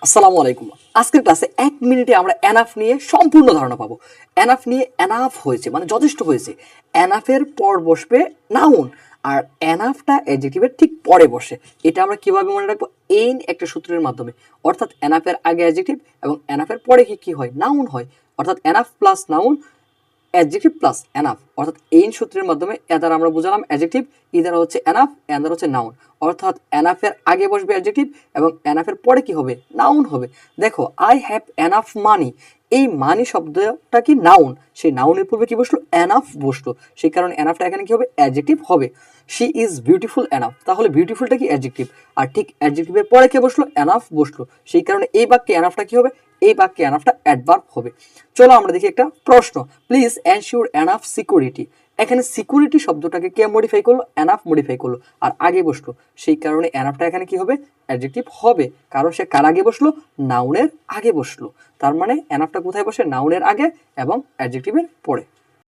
আসসালামু আলাইকুম। আজকের ক্লাসে ১ মিনিটে আমরা এনাফ নিয়ে সম্পূর্ণ ধারণা পাবো। এনাফ নিয়ে এনাফ হয়েছে মানে যথেষ্ট হয়েছে। এনাফের পর বসবে নাউন আর এনাফটা অ্যাডজেক্টিভের ঠিক পরে বসে। এটা আমরা কিভাবে মনে রাখবো? এই একটা সূত্রের মাধ্যমে। অর্থাৎ এনাফের আগে অ্যাডজেক্টিভ এবং এনাফের পরে কি হয়? নাউন হয়। অর্থাৎ enough plus noun adjective plus enough, অর্থাৎ এই সূত্রের মাধ্যমে এ দ্বারা আমরা বুঝালাম অ্যাডজেক্টিভ, ই দ্বারা হচ্ছে এনাফ, এন দ্বারা হচ্ছে নাউন। অর্থাৎ এনাফের আগে বসবে অ্যাডজেক্টিভ এবং এনাফের পরে কি হবে? নাউন হবে। দেখো, আই হ্যাভ এনাফ মানি, এই মানি শব্দটা কি নাউন, সেই নাউনের পূর্বে কি বসলো? এনাফ বসলো, সেই কারণে এনাফটা এখানে কি হবে? অ্যাডজেক্টিভ হবে। শি ইজ বিউটিফুল এনাফ, তাহলে বিউটিফুলটা কি? অ্যাডজেক্টিভ। আর ঠিক অ্যাডজেক্টিভের পরে কে বসলো? এনাফ বসলো, সেই কারণে এই বাক্যে এনাফটা কি হবে? এই বাক্যে এনাফটা অ্যাডভার্ব হবে। চলো আমরা দেখি একটা প্রশ্ন। প্লিজ এনশিওর এনাফ সিকিউরিটি, এখানে সিকিউরিটি শব্দটাকে কে মডিফাই করলো? এনাফ মডিফাই করলো আর আগে বসলো, সেই কারণে এনাফটা এখানে কি হবে? অ্যাডজেক্টিভ হবে, কারণ সে কার আগে বসলো? নাউনের আগে বসলো। তার মানে এনাফটা কোথায় বসে? নাউনের আগে এবং অ্যাডজেক্টিভের পরে।